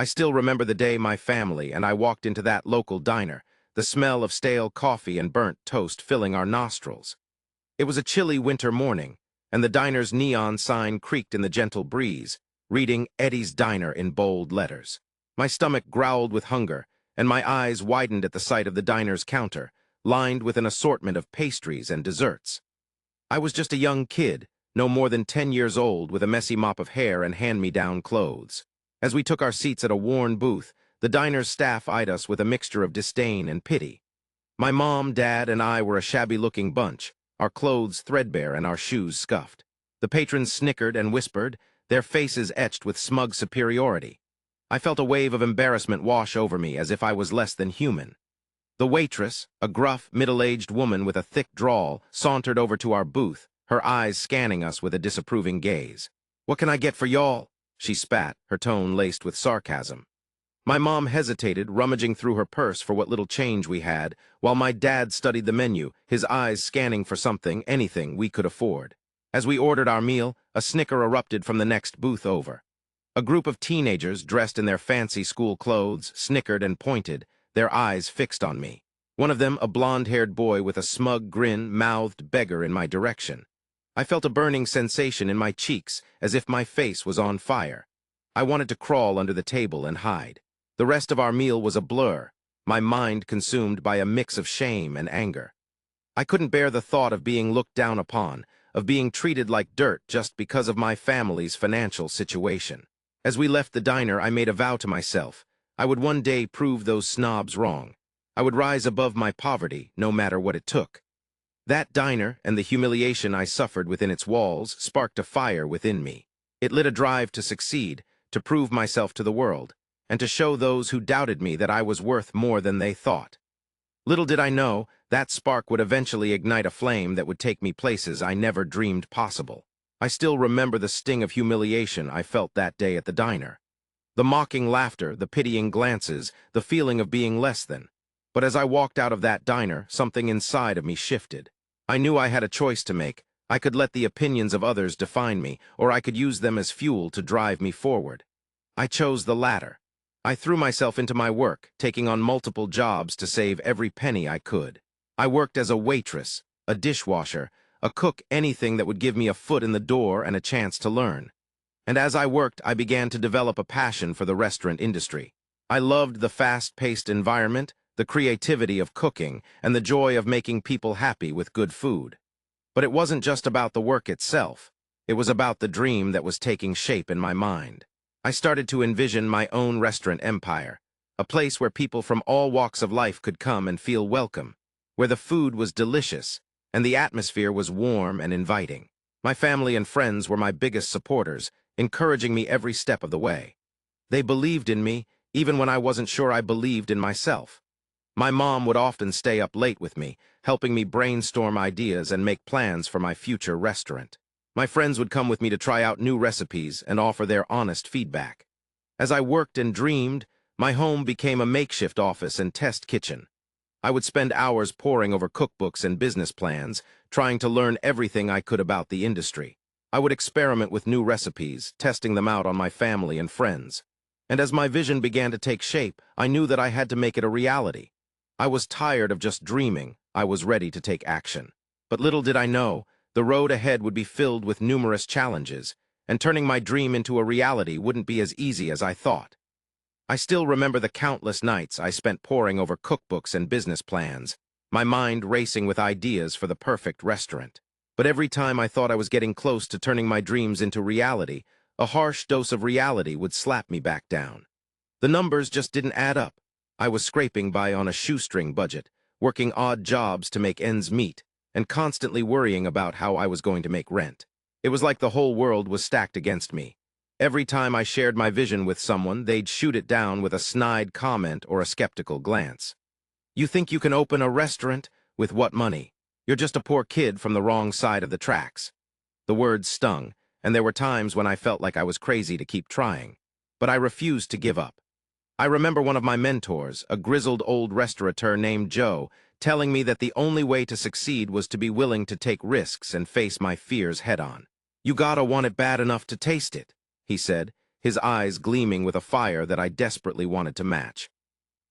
I still remember the day my family and I walked into that local diner, the smell of stale coffee and burnt toast filling our nostrils. It was a chilly winter morning, and the diner's neon sign creaked in the gentle breeze, reading Eddie's Diner in bold letters. My stomach growled with hunger, and my eyes widened at the sight of the diner's counter, lined with an assortment of pastries and desserts. I was just a young kid, no more than 10 years old, with a messy mop of hair and hand-me-down clothes. As we took our seats at a worn booth, the diner's staff eyed us with a mixture of disdain and pity. My mom, dad, and I were a shabby-looking bunch, our clothes threadbare and our shoes scuffed. The patrons snickered and whispered, their faces etched with smug superiority. I felt a wave of embarrassment wash over me as if I was less than human. The waitress, a gruff, middle-aged woman with a thick drawl, sauntered over to our booth, her eyes scanning us with a disapproving gaze. "What can I get for y'all?" she spat, her tone laced with sarcasm. My mom hesitated, rummaging through her purse for what little change we had, while my dad studied the menu, his eyes scanning for something, anything we could afford. As we ordered our meal, a snicker erupted from the next booth over. A group of teenagers, dressed in their fancy school clothes, snickered and pointed, their eyes fixed on me. One of them, a blonde-haired boy with a smug grin, mouthed beggar in my direction. I felt a burning sensation in my cheeks, as if my face was on fire. I wanted to crawl under the table and hide. The rest of our meal was a blur, my mind consumed by a mix of shame and anger. I couldn't bear the thought of being looked down upon, of being treated like dirt just because of my family's financial situation. As we left the diner, I made a vow to myself. I would one day prove those snobs wrong. I would rise above my poverty, no matter what it took. That diner and the humiliation I suffered within its walls sparked a fire within me. It lit a drive to succeed, to prove myself to the world, and to show those who doubted me that I was worth more than they thought. Little did I know, that spark would eventually ignite a flame that would take me places I never dreamed possible. I still remember the sting of humiliation I felt that day at the diner. The mocking laughter, the pitying glances, the feeling of being less than. But as I walked out of that diner, something inside of me shifted. I knew I had a choice to make. I could let the opinions of others define me, or I could use them as fuel to drive me forward. I chose the latter. I threw myself into my work, taking on multiple jobs to save every penny I could. I worked as a waitress, a dishwasher, a cook, anything that would give me a foot in the door and a chance to learn. And as I worked, I began to develop a passion for the restaurant industry. I loved the fast-paced environment, the creativity of cooking, and the joy of making people happy with good food. But it wasn't just about the work itself. It was about the dream that was taking shape in my mind. I started to envision my own restaurant empire, a place where people from all walks of life could come and feel welcome, where the food was delicious and the atmosphere was warm and inviting. My family and friends were my biggest supporters, encouraging me every step of the way. They believed in me, even when I wasn't sure I believed in myself. My mom would often stay up late with me, helping me brainstorm ideas and make plans for my future restaurant. My friends would come with me to try out new recipes and offer their honest feedback. As I worked and dreamed, my home became a makeshift office and test kitchen. I would spend hours poring over cookbooks and business plans, trying to learn everything I could about the industry. I would experiment with new recipes, testing them out on my family and friends. And as my vision began to take shape, I knew that I had to make it a reality. I was tired of just dreaming. I was ready to take action. But little did I know, the road ahead would be filled with numerous challenges, and turning my dream into a reality wouldn't be as easy as I thought. I still remember the countless nights I spent poring over cookbooks and business plans, my mind racing with ideas for the perfect restaurant. But every time I thought I was getting close to turning my dreams into reality, a harsh dose of reality would slap me back down. The numbers just didn't add up. I was scraping by on a shoestring budget, working odd jobs to make ends meet, and constantly worrying about how I was going to make rent. It was like the whole world was stacked against me. Every time I shared my vision with someone, they'd shoot it down with a snide comment or a skeptical glance. "You think you can open a restaurant? With what money? You're just a poor kid from the wrong side of the tracks." The words stung, and there were times when I felt like I was crazy to keep trying. But I refused to give up. I remember one of my mentors, a grizzled old restaurateur named Joe, telling me that the only way to succeed was to be willing to take risks and face my fears head-on. "You gotta want it bad enough to taste it," he said, his eyes gleaming with a fire that I desperately wanted to match.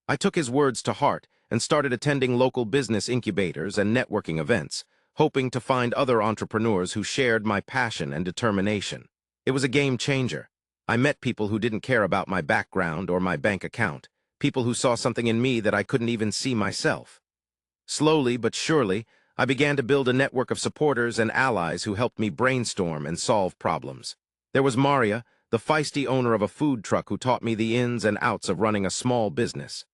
I took his words to heart and started attending local business incubators and networking events, hoping to find other entrepreneurs who shared my passion and determination. It was a game changer. I met people who didn't care about my background or my bank account, people who saw something in me that I couldn't even see myself. Slowly but surely, I began to build a network of supporters and allies who helped me brainstorm and solve problems. There was Maria, the feisty owner of a food truck who taught me the ins and outs of running a small business.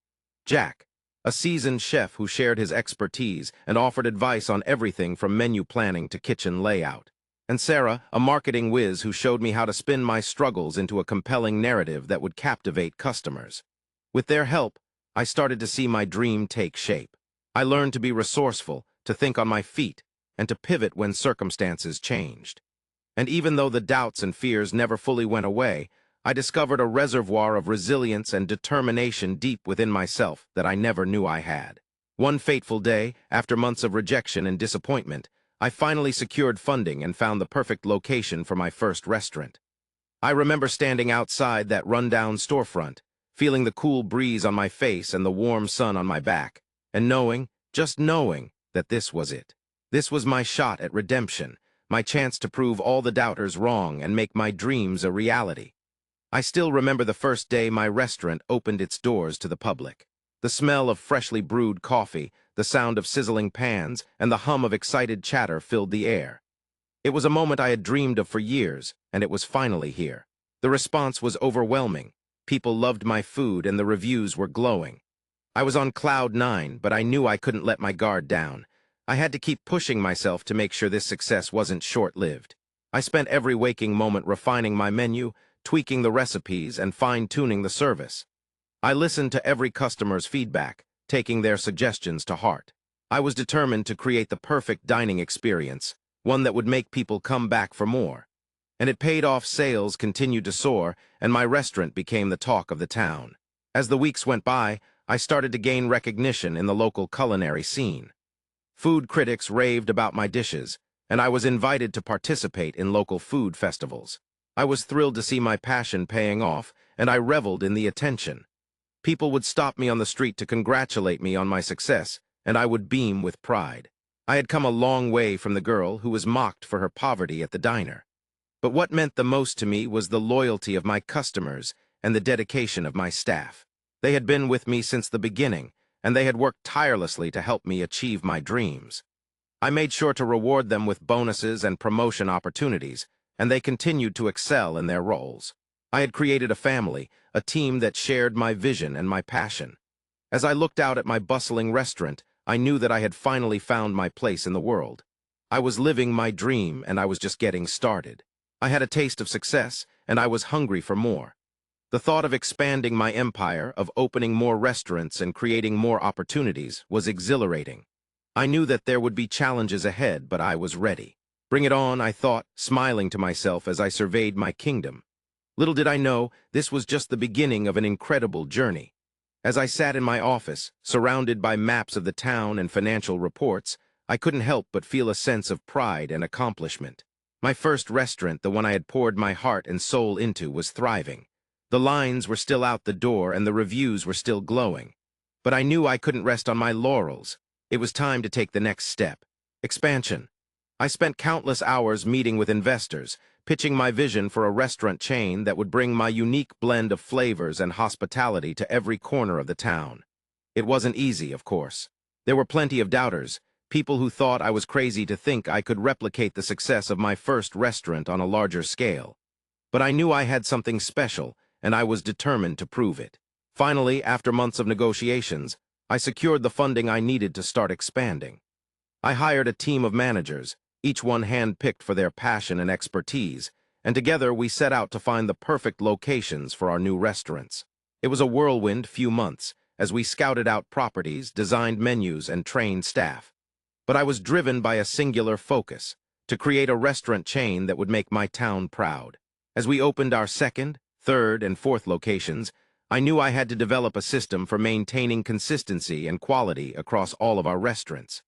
Jack, a seasoned chef who shared his expertise and offered advice on everything from menu planning to kitchen layout. And Sarah, a marketing whiz who showed me how to spin my struggles into a compelling narrative that would captivate customers. With their help, I started to see my dream take shape. I learned to be resourceful, to think on my feet, and to pivot when circumstances changed. And even though the doubts and fears never fully went away, I discovered a reservoir of resilience and determination deep within myself that I never knew I had. One fateful day, after months of rejection and disappointment, I finally secured funding and found the perfect location for my first restaurant. I remember standing outside that rundown storefront, feeling the cool breeze on my face and the warm sun on my back, and knowing, just knowing, that this was it. This was my shot at redemption, my chance to prove all the doubters wrong and make my dreams a reality. I still remember the first day my restaurant opened its doors to the public. The smell of freshly brewed coffee, the sound of sizzling pans, and the hum of excited chatter filled the air. It was a moment I had dreamed of for years, and it was finally here. The response was overwhelming. People loved my food, and the reviews were glowing. I was on cloud 9, but I knew I couldn't let my guard down. I had to keep pushing myself to make sure this success wasn't short-lived. I spent every waking moment refining my menu, tweaking the recipes, and fine-tuning the service. I listened to every customer's feedback, taking their suggestions to heart. I was determined to create the perfect dining experience, one that would make people come back for more. And it paid off. Sales continued to soar, and my restaurant became the talk of the town. As the weeks went by, I started to gain recognition in the local culinary scene. Food critics raved about my dishes, and I was invited to participate in local food festivals. I was thrilled to see my passion paying off, and I reveled in the attention. People would stop me on the street to congratulate me on my success, and I would beam with pride. I had come a long way from the girl who was mocked for her poverty at the diner. But what meant the most to me was the loyalty of my customers and the dedication of my staff. They had been with me since the beginning, and they had worked tirelessly to help me achieve my dreams. I made sure to reward them with bonuses and promotion opportunities, and they continued to excel in their roles. I had created a family, a team that shared my vision and my passion. As I looked out at my bustling restaurant, I knew that I had finally found my place in the world. I was living my dream, and I was just getting started. I had a taste of success, and I was hungry for more. The thought of expanding my empire, of opening more restaurants and creating more opportunities, was exhilarating. I knew that there would be challenges ahead, but I was ready. Bring it on, I thought, smiling to myself as I surveyed my kingdom. Little did I know, this was just the beginning of an incredible journey. As I sat in my office, surrounded by maps of the town and financial reports, I couldn't help but feel a sense of pride and accomplishment. My first restaurant, the one I had poured my heart and soul into, was thriving. The lines were still out the door and the reviews were still glowing. But I knew I couldn't rest on my laurels. It was time to take the next step. Expansion. I spent countless hours meeting with investors, pitching my vision for a restaurant chain that would bring my unique blend of flavors and hospitality to every corner of the town. It wasn't easy, of course. There were plenty of doubters, people who thought I was crazy to think I could replicate the success of my first restaurant on a larger scale. But I knew I had something special, and I was determined to prove it. Finally, after months of negotiations, I secured the funding I needed to start expanding. I hired a team of managers, each one hand-picked for their passion and expertise, and together we set out to find the perfect locations for our new restaurants. It was a whirlwind few months, as we scouted out properties, designed menus, and trained staff. But I was driven by a singular focus, to create a restaurant chain that would make my town proud. As we opened our second, third, and fourth locations, I knew I had to develop a system for maintaining consistency and quality across all of our restaurants.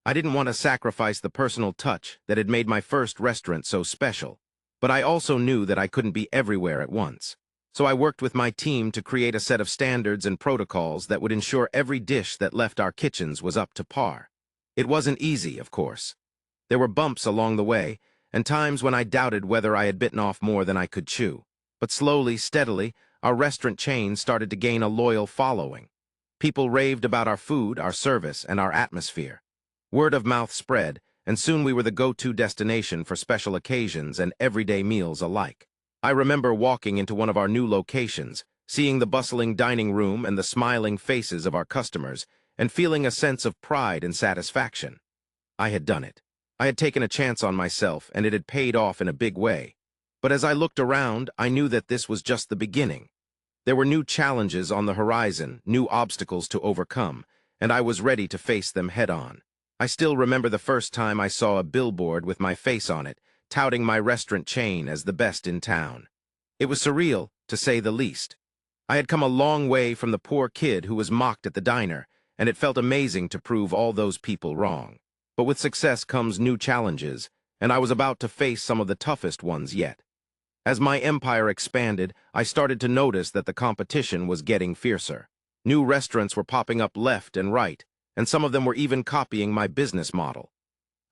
I didn't want to sacrifice the personal touch that had made my first restaurant so special, But I also knew that I couldn't be everywhere at once. So I worked with my team to create a set of standards and protocols that would ensure every dish that left our kitchens was up to par. It wasn't easy, of course. There were bumps along the way, and times when I doubted whether I had bitten off more than I could chew. But slowly, steadily, our restaurant chain started to gain a loyal following. People raved about our food, our service, and our atmosphere. Word of mouth spread, and soon we were the go-to destination for special occasions and everyday meals alike. I remember walking into one of our new locations, seeing the bustling dining room and the smiling faces of our customers, and feeling a sense of pride and satisfaction. I had done it. I had taken a chance on myself, and it had paid off in a big way. But as I looked around, I knew that this was just the beginning. There were new challenges on the horizon, new obstacles to overcome, and I was ready to face them head-on. I still remember the first time I saw a billboard with my face on it, touting my restaurant chain as the best in town. It was surreal, to say the least. I had come a long way from the poor kid who was mocked at the diner, and it felt amazing to prove all those people wrong. But with success comes new challenges, and I was about to face some of the toughest ones yet. As my empire expanded, I started to notice that the competition was getting fiercer. New restaurants were popping up left and right, and some of them were even copying my business model.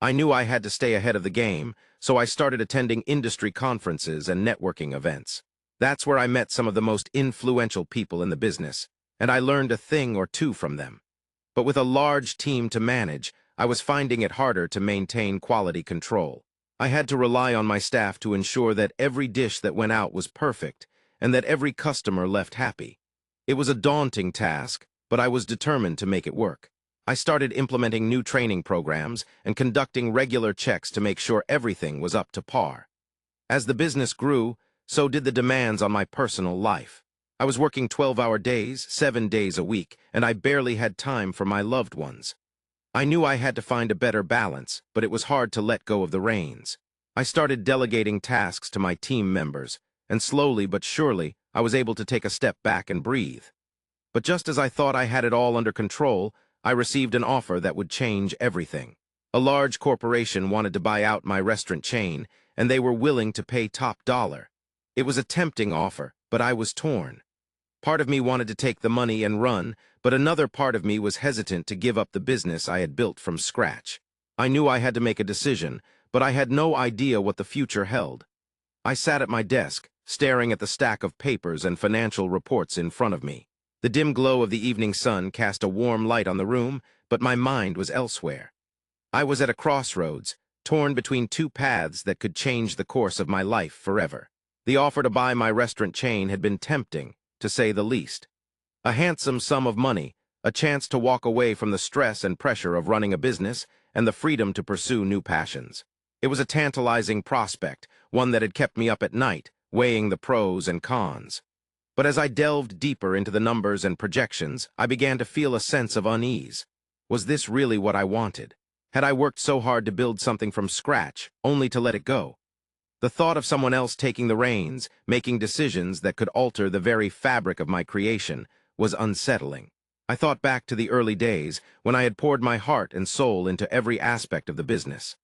I knew I had to stay ahead of the game, so I started attending industry conferences and networking events. That's where I met some of the most influential people in the business, and I learned a thing or two from them. But with a large team to manage, I was finding it harder to maintain quality control. I had to rely on my staff to ensure that every dish that went out was perfect and that every customer left happy. It was a daunting task, but I was determined to make it work. I started implementing new training programs and conducting regular checks to make sure everything was up to par. As the business grew, so did the demands on my personal life. I was working 12-hour days, 7 days a week, and I barely had time for my loved ones. I knew I had to find a better balance, but it was hard to let go of the reins. I started delegating tasks to my team members, and slowly but surely, I was able to take a step back and breathe. But just as I thought I had it all under control, I received an offer that would change everything. A large corporation wanted to buy out my restaurant chain, and they were willing to pay top dollar. It was a tempting offer, but I was torn. Part of me wanted to take the money and run, but another part of me was hesitant to give up the business I had built from scratch. I knew I had to make a decision, but I had no idea what the future held. I sat at my desk, staring at the stack of papers and financial reports in front of me. The dim glow of the evening sun cast a warm light on the room, but my mind was elsewhere. I was at a crossroads, torn between two paths that could change the course of my life forever. The offer to buy my restaurant chain had been tempting, to say the least. A handsome sum of money, a chance to walk away from the stress and pressure of running a business, and the freedom to pursue new passions. It was a tantalizing prospect, one that had kept me up at night, weighing the pros and cons. But as I delved deeper into the numbers and projections, I began to feel a sense of unease. Was this really what I wanted? Had I worked so hard to build something from scratch, only to let it go? The thought of someone else taking the reins, making decisions that could alter the very fabric of my creation, was unsettling. I thought back to the early days when I had poured my heart and soul into every aspect of the business.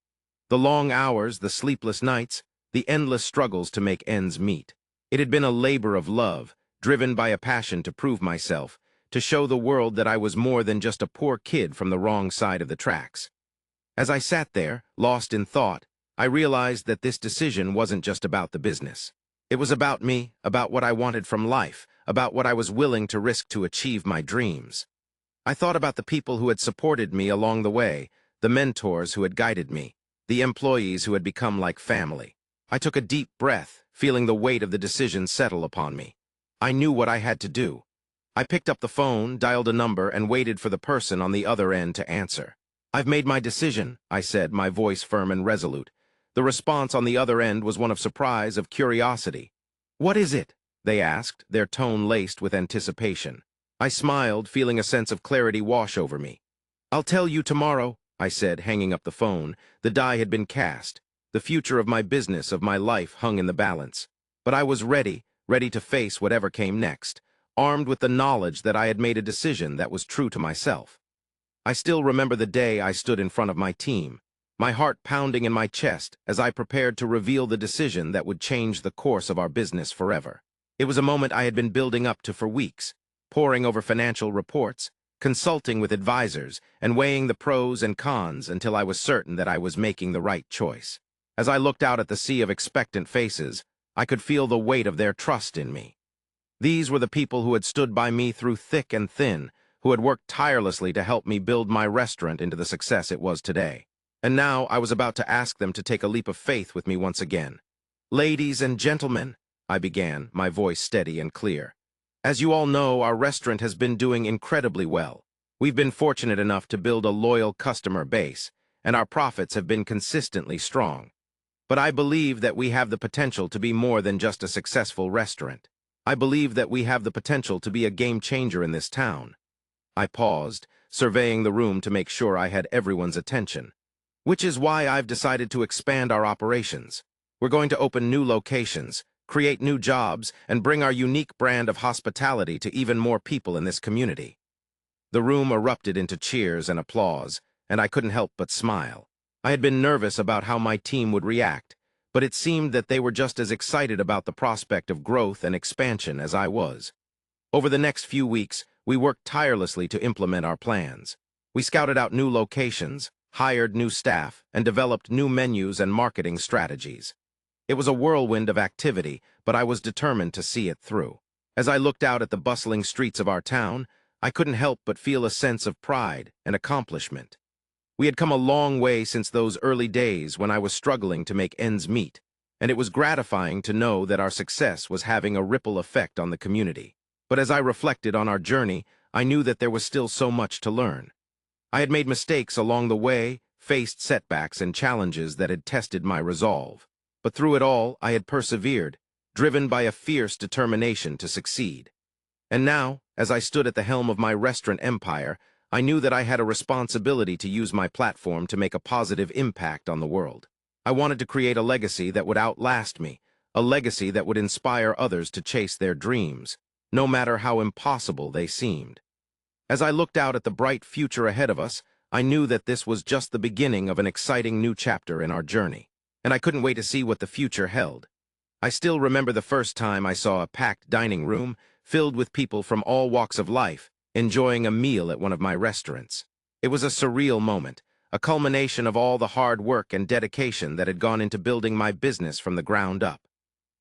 The long hours, the sleepless nights, the endless struggles to make ends meet. It had been a labor of love, driven by a passion to prove myself, to show the world that I was more than just a poor kid from the wrong side of the tracks. As I sat there, lost in thought, I realized that this decision wasn't just about the business. It was about me, about what I wanted from life, about what I was willing to risk to achieve my dreams. I thought about the people who had supported me along the way, the mentors who had guided me, the employees who had become like family. I took a deep breath, feeling the weight of the decision settle upon me. I knew what I had to do. I picked up the phone, dialed a number, and waited for the person on the other end to answer. "I've made my decision," I said, my voice firm and resolute. The response on the other end was one of surprise, of curiosity. "What is it?" they asked, their tone laced with anticipation. I smiled, feeling a sense of clarity wash over me. "I'll tell you tomorrow," I said, hanging up the phone. The die had been cast. The future of my business, of my life, hung in the balance. But I was ready to face whatever came next, armed with the knowledge that I had made a decision that was true to myself. I still remember the day I stood in front of my team. my heart pounding in my chest as I prepared to reveal the decision that would change the course of our business forever. It was a moment I had been building up to for weeks, poring over financial reports, consulting with advisors, and weighing the pros and cons until I was certain that I was making the right choice. As I looked out at the sea of expectant faces, I could feel the weight of their trust in me. These were the people who had stood by me through thick and thin, who had worked tirelessly to help me build my restaurant into the success it was today. And now I was about to ask them to take a leap of faith with me once again. "Ladies and gentlemen," I began, my voice steady and clear. "As you all know, our restaurant has been doing incredibly well. We've been fortunate enough to build a loyal customer base, and our profits have been consistently strong. But I believe that we have the potential to be more than just a successful restaurant. I believe that we have the potential to be a game changer in this town." I paused, surveying the room to make sure I had everyone's attention. "Which is why I've decided to expand our operations. We're going to open new locations, create new jobs, and bring our unique brand of hospitality to even more people in this community." The room erupted into cheers and applause, and I couldn't help but smile. I had been nervous about how my team would react, but it seemed that they were just as excited about the prospect of growth and expansion as I was. Over the next few weeks, we worked tirelessly to implement our plans. We scouted out new locations, hired new staff, and developed new menus and marketing strategies. It was a whirlwind of activity, but I was determined to see it through. As I looked out at the bustling streets of our town, I couldn't help but feel a sense of pride and accomplishment. We had come a long way since those early days when I was struggling to make ends meet, and it was gratifying to know that our success was having a ripple effect on the community. But as I reflected on our journey, I knew that there was still so much to learn. I had made mistakes along the way, faced setbacks and challenges that had tested my resolve. But through it all, I had persevered, driven by a fierce determination to succeed. And now, as I stood at the helm of my restaurant empire, I knew that I had a responsibility to use my platform to make a positive impact on the world. I wanted to create a legacy that would outlast me, a legacy that would inspire others to chase their dreams, no matter how impossible they seemed. As I looked out at the bright future ahead of us, I knew that this was just the beginning of an exciting new chapter in our journey, and I couldn't wait to see what the future held. I still remember the first time I saw a packed dining room filled with people from all walks of life, enjoying a meal at one of my restaurants. It was a surreal moment, a culmination of all the hard work and dedication that had gone into building my business from the ground up.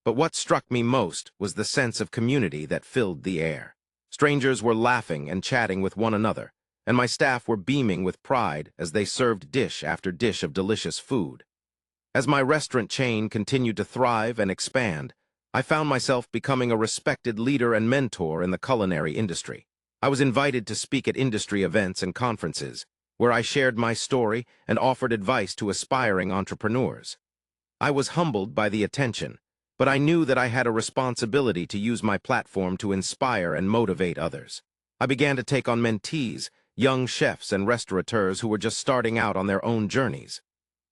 But what struck me most was the sense of community that filled the air. Strangers were laughing and chatting with one another, and my staff were beaming with pride as they served dish after dish of delicious food. As my restaurant chain continued to thrive and expand, I found myself becoming a respected leader and mentor in the culinary industry. I was invited to speak at industry events and conferences, where I shared my story and offered advice to aspiring entrepreneurs. I was humbled by the attention, but I knew that I had a responsibility to use my platform to inspire and motivate others. I began to take on mentees, young chefs and restaurateurs who were just starting out on their own journeys.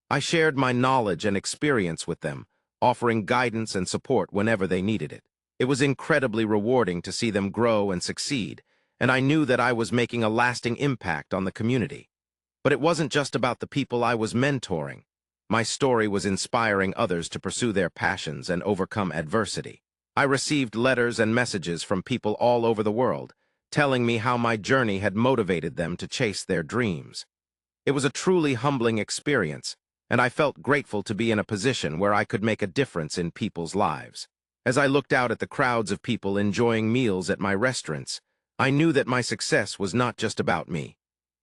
I shared my knowledge and experience with them, offering guidance and support whenever they needed it. It was incredibly rewarding to see them grow and succeed, and I knew that I was making a lasting impact on the community. But it wasn't just about the people I was mentoring. My story was inspiring others to pursue their passions and overcome adversity. I received letters and messages from people all over the world, telling me how my journey had motivated them to chase their dreams. It was a truly humbling experience, and I felt grateful to be in a position where I could make a difference in people's lives. As I looked out at the crowds of people enjoying meals at my restaurants, I knew that my success was not just about me.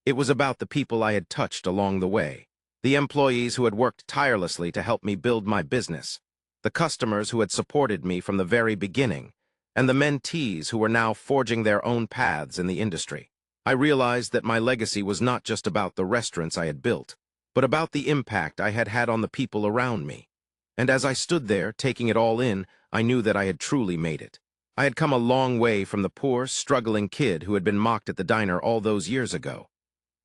It was about the people I had touched along the way. The employees who had worked tirelessly to help me build my business, the customers who had supported me from the very beginning, and the mentees who were now forging their own paths in the industry. I realized that my legacy was not just about the restaurants I had built, but about the impact I had had on the people around me. And as I stood there, taking it all in, I knew that I had truly made it. I had come a long way from the poor, struggling kid who had been mocked at the diner all those years ago.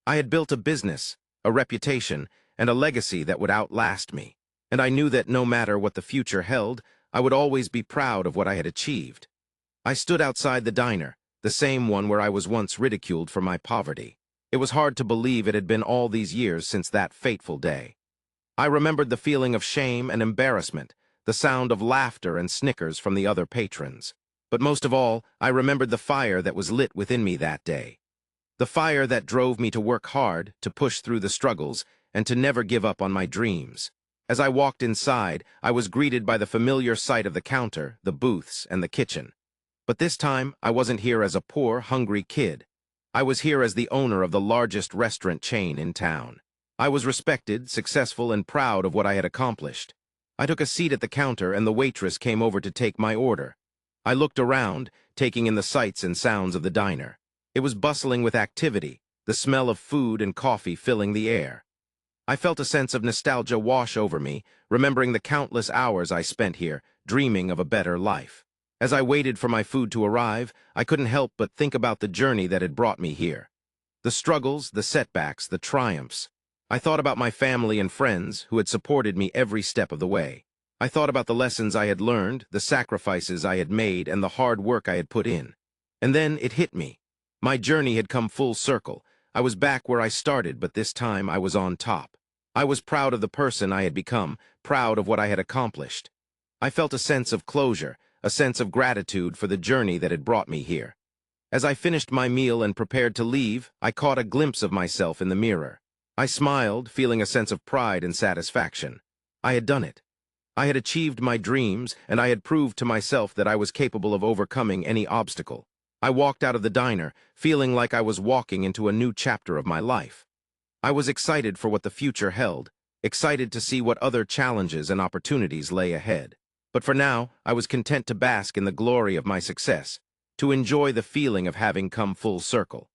I had built a business, a reputation, and a legacy that would outlast me, and I knew that no matter what the future held, I would always be proud of what I had achieved. I stood outside the diner, the same one where I was once ridiculed for my poverty. It was hard to believe it had been all these years since that fateful day. I remembered the feeling of shame and embarrassment, the sound of laughter and snickers from the other patrons. But most of all, I remembered the fire that was lit within me that day. The fire that drove me to work hard, to push through the struggles, and to never give up on my dreams. As I walked inside, I was greeted by the familiar sight of the counter, the booths, and the kitchen. But this time, I wasn't here as a poor, hungry kid. I was here as the owner of the largest restaurant chain in town. I was respected, successful, and proud of what I had accomplished. I took a seat at the counter and the waitress came over to take my order. I looked around, taking in the sights and sounds of the diner. It was bustling with activity, the smell of food and coffee filling the air. I felt a sense of nostalgia wash over me, remembering the countless hours I spent here, dreaming of a better life. As I waited for my food to arrive, I couldn't help but think about the journey that had brought me here. The struggles, the setbacks, the triumphs. I thought about my family and friends who had supported me every step of the way. I thought about the lessons I had learned, the sacrifices I had made, and the hard work I had put in. And then it hit me. My journey had come full circle. I was back where I started, but this time I was on top. I was proud of the person I had become, proud of what I had accomplished. I felt a sense of closure, a sense of gratitude for the journey that had brought me here. As I finished my meal and prepared to leave, I caught a glimpse of myself in the mirror. I smiled, feeling a sense of pride and satisfaction. I had done it. I had achieved my dreams, and I had proved to myself that I was capable of overcoming any obstacle. I walked out of the diner, feeling like I was walking into a new chapter of my life. I was excited for what the future held, excited to see what other challenges and opportunities lay ahead. But for now, I was content to bask in the glory of my success, to enjoy the feeling of having come full circle.